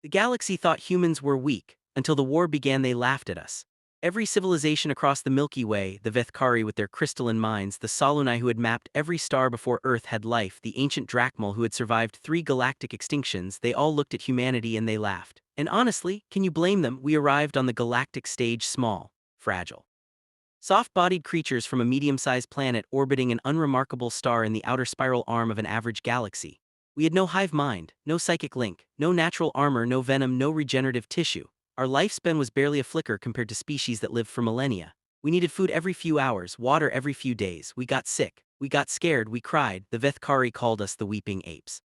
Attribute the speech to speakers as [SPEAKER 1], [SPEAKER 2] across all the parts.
[SPEAKER 1] The galaxy thought humans were weak. Until the war began, they laughed at us. Every civilization across the Milky Way, the Vethkari with their crystalline minds, the Solunai who had mapped every star before Earth had life, the ancient Drachmal who had survived 3 galactic extinctions, they all looked at humanity and they laughed. And honestly, can you blame them? We arrived on the galactic stage small, fragile, soft-bodied creatures from a medium-sized planet orbiting an unremarkable star in the outer spiral arm of an average galaxy. We had no hive mind, no psychic link, no natural armor, no venom, no regenerative tissue. Our lifespan was barely a flicker compared to species that lived for millennia. We needed food every few hours, water every few days. We got sick. We got scared. We cried. The Vethkari called us the weeping apes.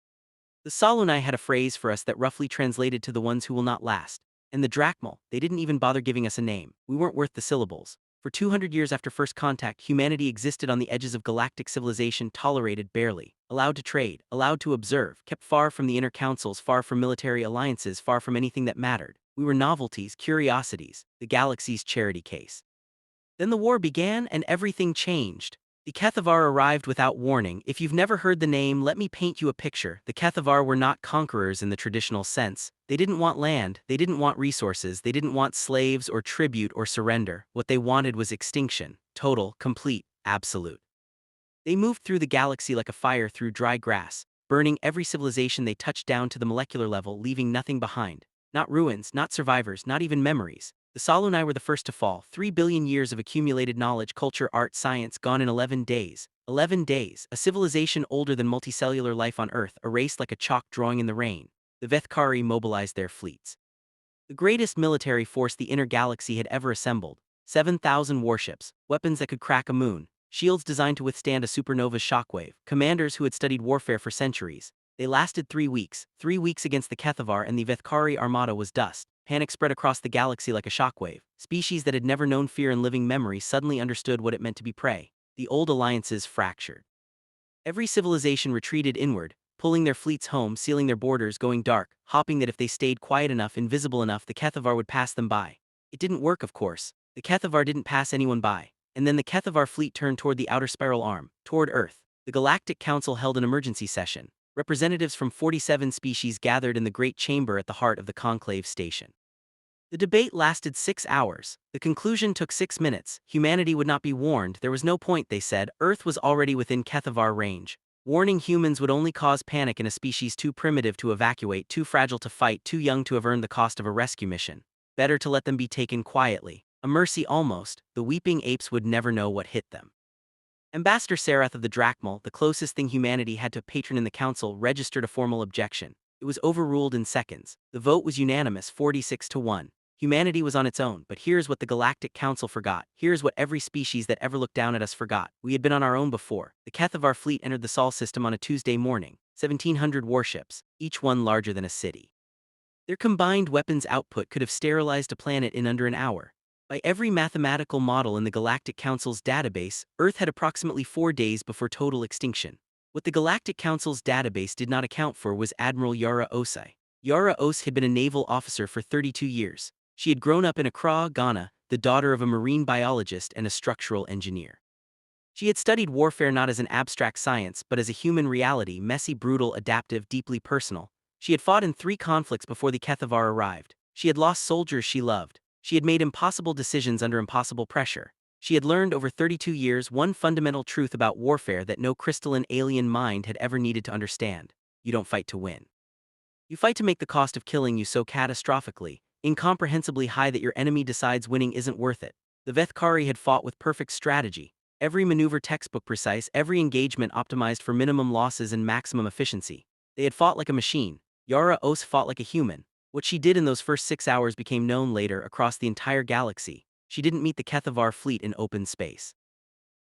[SPEAKER 1] The Solunai had a phrase for us that roughly translated to the ones who will not last. And the Drachmal, they didn't even bother giving us a name. We weren't worth the syllables. For 200 years after first contact, humanity existed on the edges of galactic civilization, tolerated barely, allowed to trade, allowed to observe, kept far from the inner councils, far from military alliances, far from anything that mattered. We were novelties, curiosities, the galaxy's charity case. Then the war began and everything changed. The Kethavar arrived without warning. If you've never heard the name, let me paint you a picture. The Kethavar were not conquerors in the traditional sense. They didn't want land, they didn't want resources, they didn't want slaves or tribute or surrender. What they wanted was extinction, total, complete, absolute. They moved through the galaxy like a fire through dry grass, burning every civilization they touched down to the molecular level, leaving nothing behind. Not ruins, not survivors, not even memories. The Solunai were the first to fall. 3 billion years of accumulated knowledge, culture, art, science, gone in 11 days. 11 days, a civilization older than multicellular life on Earth, erased like a chalk drawing in the rain. The Vethkari mobilized their fleets. The greatest military force the inner galaxy had ever assembled. 7,000 warships, weapons that could crack a moon, shields designed to withstand a supernova's shockwave, commanders who had studied warfare for centuries. They lasted 3 weeks. 3 weeks against the Kethavar, and the Vethkari armada was dust. Panic spread across the galaxy like a shockwave. Species that had never known fear in living memory suddenly understood what it meant to be prey. The old alliances fractured. Every civilization retreated inward, pulling their fleets home, sealing their borders, going dark, hoping that if they stayed quiet enough, invisible enough, the Kethavar would pass them by. It didn't work, of course. The Kethavar didn't pass anyone by. And then the Kethavar fleet turned toward the outer spiral arm, toward Earth. The Galactic Council held an emergency session. Representatives from 47 species gathered in the Great Chamber at the heart of the conclave station. The debate lasted 6 hours. The conclusion took 6 minutes. Humanity would not be warned. There was no point, they said. Earth was already within Kethavar range. Warning humans would only cause panic in a species too primitive to evacuate, too fragile to fight, too young to have earned the cost of a rescue mission. Better to let them be taken quietly. A mercy almost. The weeping apes would never know what hit them. Ambassador Sarath of the Drachmal, the closest thing humanity had to a patron in the council, registered a formal objection. It was overruled in seconds. The vote was unanimous, 46-1. Humanity was on its own, but here's what the Galactic Council forgot. Here's what every species that ever looked down at us forgot. We had been on our own before. The Kethavar fleet entered the Sol system on a Tuesday morning. 1,700 warships, each one larger than a city. Their combined weapons output could have sterilized a planet in under an hour. By every mathematical model in the Galactic Council's database, Earth had approximately 4 days before total extinction. What the Galactic Council's database did not account for was Admiral Yara Osai. Yara Os had been a naval officer for 32 years. She had grown up in Accra, Ghana, the daughter of a marine biologist and a structural engineer. She had studied warfare not as an abstract science but as a human reality, messy, brutal, adaptive, deeply personal. She had fought in 3 conflicts before the Kethavar arrived. She had lost soldiers she loved. She had made impossible decisions under impossible pressure. She had learned over 32 years one fundamental truth about warfare that no crystalline alien mind had ever needed to understand. You don't fight to win. You fight to make the cost of killing you so catastrophically, incomprehensibly high that your enemy decides winning isn't worth it. The Vethkari had fought with perfect strategy. Every maneuver textbook precise, every engagement optimized for minimum losses and maximum efficiency. They had fought like a machine. Yara Os fought like a human. What she did in those first 6 hours became known later across the entire galaxy. She didn't meet the Kethavar fleet in open space.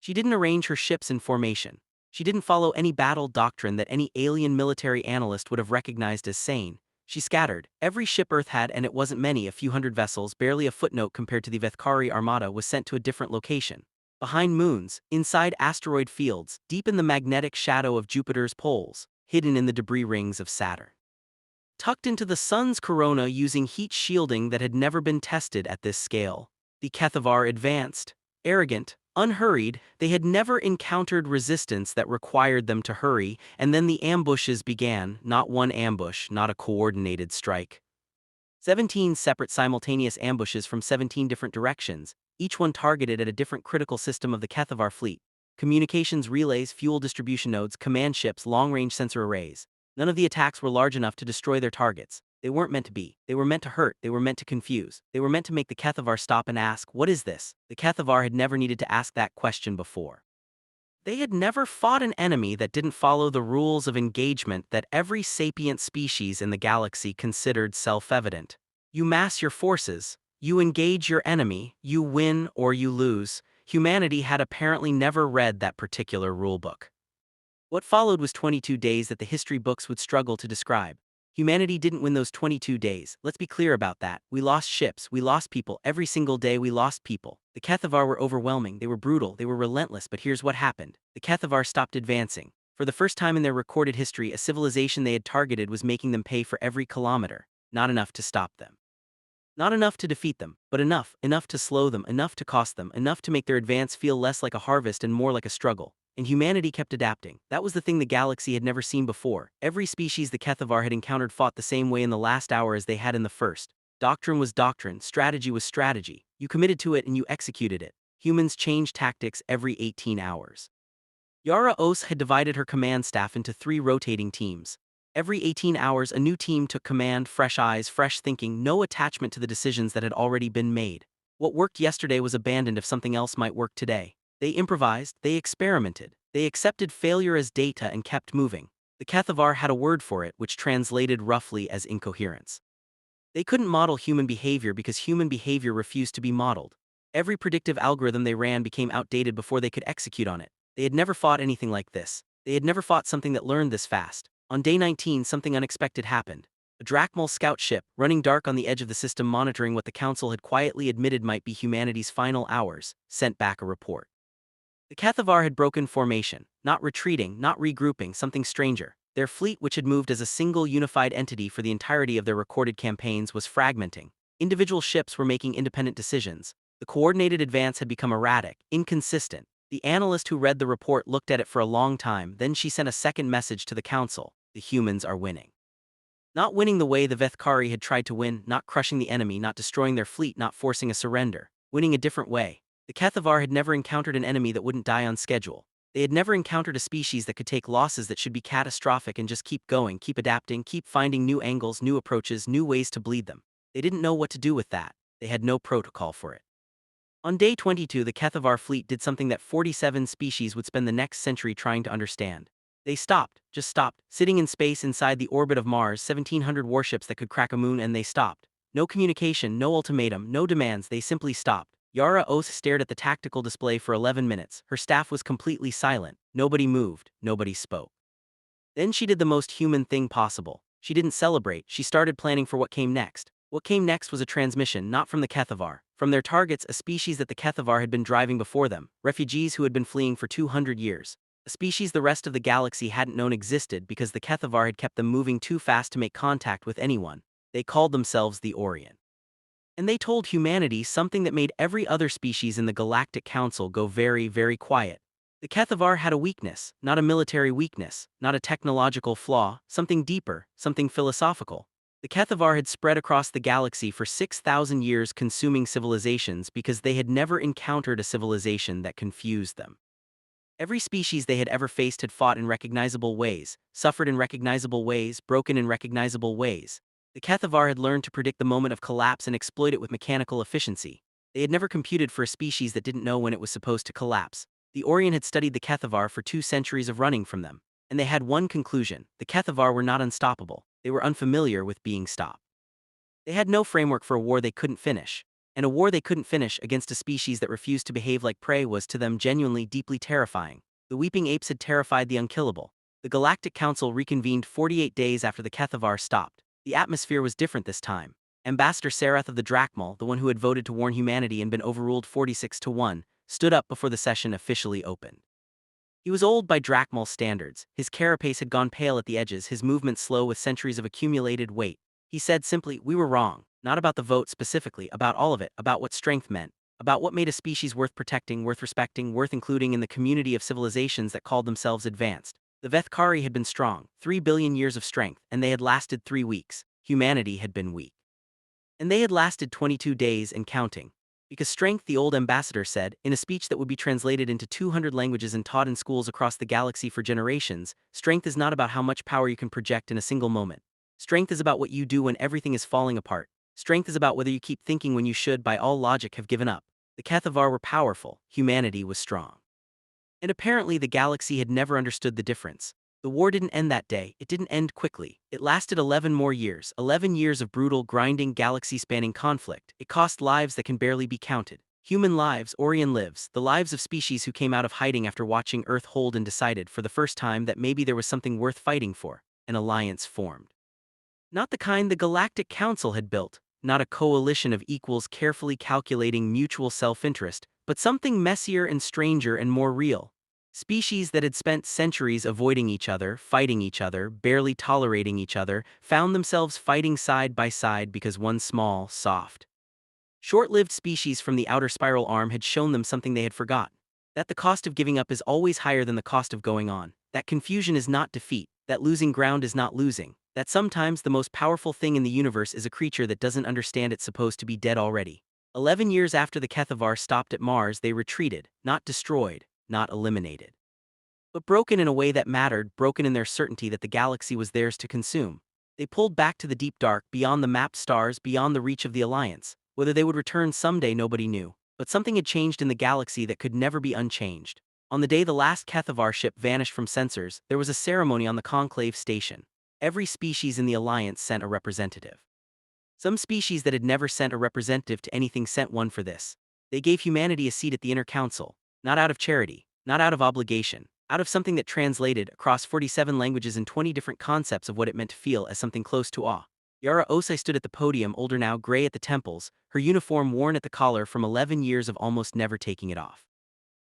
[SPEAKER 1] She didn't arrange her ships in formation. She didn't follow any battle doctrine that any alien military analyst would have recognized as sane. She scattered. Every ship Earth had, and it wasn't many, a few hundred vessels, barely a footnote compared to the Vethkari armada, was sent to a different location. Behind moons, inside asteroid fields, deep in the magnetic shadow of Jupiter's poles, hidden in the debris rings of Saturn. Tucked into the sun's corona using heat shielding that had never been tested at this scale. The Kethavar advanced. Arrogant, unhurried, they had never encountered resistance that required them to hurry, and then the ambushes began. Not one ambush, not a coordinated strike. 17 separate simultaneous ambushes from 17 different directions, each one targeted at a different critical system of the Kethavar fleet. Communications relays, fuel distribution nodes, command ships, long-range sensor arrays. None of the attacks were large enough to destroy their targets. They weren't meant to be. They were meant to hurt. They were meant to confuse. They were meant to make the Kethavar stop and ask, "What is this?" The Kethavar had never needed to ask that question before. They had never fought an enemy that didn't follow the rules of engagement that every sapient species in the galaxy considered self-evident. You mass your forces, you engage your enemy, you win or you lose. Humanity had apparently never read that particular rulebook. What followed was 22 days that the history books would struggle to describe. Humanity didn't win those 22 days, let's be clear about that. We lost ships, we lost people, every single day we lost people. The Kethavar were overwhelming, they were brutal, they were relentless, but here's what happened. The Kethavar stopped advancing. For the first time in their recorded history, a civilization they had targeted was making them pay for every kilometer. Not enough to stop them. Not enough to defeat them, but enough to slow them, enough to cost them, enough to make their advance feel less like a harvest and more like a struggle. And humanity kept adapting. That was the thing the galaxy had never seen before. Every species the Kethavar had encountered fought the same way in the last hour as they had in the first. Doctrine was doctrine, strategy was strategy. You committed to it and you executed it. Humans changed tactics every 18 hours. Yara Os had divided her command staff into 3 rotating teams. Every 18 hours, a new team took command, fresh eyes, fresh thinking, no attachment to the decisions that had already been made. What worked yesterday was abandoned if something else might work today. They improvised, they experimented, they accepted failure as data and kept moving. The Kethavar had a word for it, which translated roughly as incoherence. They couldn't model human behavior because human behavior refused to be modeled. Every predictive algorithm they ran became outdated before they could execute on it. They had never fought anything like this. They had never fought something that learned this fast. On day 19, something unexpected happened. A Drachmal scout ship, running dark on the edge of the system monitoring what the Council had quietly admitted might be humanity's final hours, sent back a report. The Kethavar had broken formation, not retreating, not regrouping, something stranger. Their fleet, which had moved as a single unified entity for the entirety of their recorded campaigns, was fragmenting. Individual ships were making independent decisions. The coordinated advance had become erratic, inconsistent. The analyst who read the report looked at it for a long time, then she sent a second message to the Council. The humans are winning. Not winning the way the Vethkari had tried to win, not crushing the enemy, not destroying their fleet, not forcing a surrender. Winning a different way. The Kethavar had never encountered an enemy that wouldn't die on schedule. They had never encountered a species that could take losses that should be catastrophic and just keep going, keep adapting, keep finding new angles, new approaches, new ways to bleed them. They didn't know what to do with that. They had no protocol for it. On day 22, the Kethavar fleet did something that 47 species would spend the next century trying to understand. They stopped, just stopped, sitting in space inside the orbit of Mars, 1,700 warships that could crack a moon, and they stopped. No communication, no ultimatum, no demands, they simply stopped. Yara Oath stared at the tactical display for 11 minutes. Her staff was completely silent. Nobody moved, nobody spoke. Then she did the most human thing possible. She didn't celebrate, she started planning for what came next. What came next was a transmission, not from the Kethavar. From their targets, a species that the Kethavar had been driving before them, refugees who had been fleeing for 200 years. A species the rest of the galaxy hadn't known existed because the Kethavar had kept them moving too fast to make contact with anyone. They called themselves the Orient. And they told humanity something that made every other species in the Galactic Council go very, very quiet. The Kethavar had a weakness, not a military weakness, not a technological flaw, something deeper, something philosophical. The Kethavar had spread across the galaxy for 6,000 years, consuming civilizations because they had never encountered a civilization that confused them. Every species they had ever faced had fought in recognizable ways, suffered in recognizable ways, broken in recognizable ways. The Kethavar had learned to predict the moment of collapse and exploit it with mechanical efficiency. They had never computed for a species that didn't know when it was supposed to collapse. The Orient had studied the Kethavar for 2 centuries of running from them, and they had one conclusion: the Kethavar were not unstoppable, they were unfamiliar with being stopped. They had no framework for a war they couldn't finish. And a war they couldn't finish against a species that refused to behave like prey was to them genuinely deeply terrifying. The weeping apes had terrified the unkillable. The Galactic Council reconvened 48 days after the Kethavar stopped. The atmosphere was different this time. Ambassador Sarath of the Drachmal, the one who had voted to warn humanity and been overruled 46-1, stood up before the session officially opened. He was old by Drachmal standards. His carapace had gone pale at the edges, his movement slow with centuries of accumulated weight. He said simply, "We were wrong. Not about the vote specifically, about all of it, about what strength meant, about what made a species worth protecting, worth respecting, worth including in the community of civilizations that called themselves advanced. The Vethkari had been strong, 3 billion years of strength, and they had lasted 3 weeks. Humanity had been weak. And they had lasted 22 days and counting. Because strength, the old ambassador said, in a speech that would be translated into 200 languages and taught in schools across the galaxy for generations, strength is not about how much power you can project in a single moment. Strength is about what you do when everything is falling apart. Strength is about whether you keep thinking when you should, by all logic, have given up. The Kethavar were powerful, humanity was strong. And apparently the galaxy had never understood the difference. The war didn't end that day, it didn't end quickly. It lasted 11 more years, 11 years of brutal, grinding, galaxy-spanning conflict. It cost lives that can barely be counted. Human lives, Orion lives, the lives of species who came out of hiding after watching Earth hold and decided for the first time that maybe there was something worth fighting for. An alliance formed. Not the kind the Galactic Council had built, not a coalition of equals carefully calculating mutual self-interest, but something messier and stranger and more real. Species that had spent centuries avoiding each other, fighting each other, barely tolerating each other, found themselves fighting side by side because one small, soft, short-lived species from the outer spiral arm had shown them something they had forgotten. That the cost of giving up is always higher than the cost of going on. That confusion is not defeat. That losing ground is not losing. That sometimes the most powerful thing in the universe is a creature that doesn't understand it's supposed to be dead already. 11 years after the Kethavar stopped at Mars, they retreated, not destroyed, not eliminated, but broken in a way that mattered, broken in their certainty that the galaxy was theirs to consume. They pulled back to the deep dark, beyond the mapped stars, beyond the reach of the Alliance. Whether they would return someday nobody knew, but something had changed in the galaxy that could never be unchanged. On the day the last Kethavar ship vanished from sensors, there was a ceremony on the Conclave station. Every species in the Alliance sent a representative. Some species that had never sent a representative to anything sent one for this. They gave humanity a seat at the Inner Council, not out of charity, not out of obligation, out of something that translated across 47 languages and 20 different concepts of what it meant to feel as something close to awe. Yara Osai stood at the podium, older now, gray at the temples, her uniform worn at the collar from 11 years of almost never taking it off.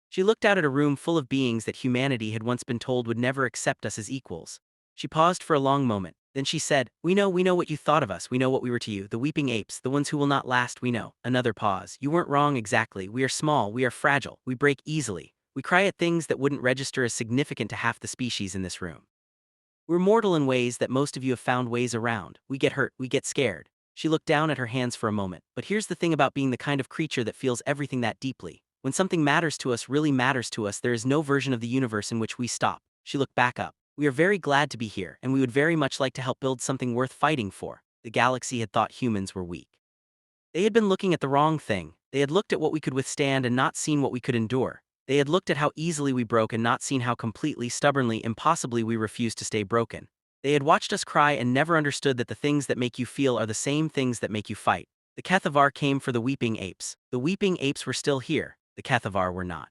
[SPEAKER 1] She looked out at a room full of beings that humanity had once been told would never accept us as equals. She paused for a long moment, then she said, we know what you thought of us, we know what we were to you, the weeping apes, the ones who will not last, we know." Another pause. "You weren't wrong exactly, we are small, we are fragile, we break easily. We cry at things that wouldn't register as significant to half the species in this room. We're mortal in ways that most of you have found ways around. We get hurt, we get scared." She looked down at her hands for a moment. "But here's the thing about being the kind of creature that feels everything that deeply. When something matters to us, really matters to us, there is no version of the universe in which we stop." She looked back up. "We are very glad to be here, and we would very much like to help build something worth fighting for." The galaxy had thought humans were weak. They had been looking at the wrong thing. They had looked at what we could withstand and not seen what we could endure. They had looked at how easily we broke and not seen how completely, stubbornly, impossibly we refused to stay broken. They had watched us cry and never understood that the things that make you feel are the same things that make you fight. The Kethavar came for the weeping apes. The weeping apes were still here. The Kethavar were not.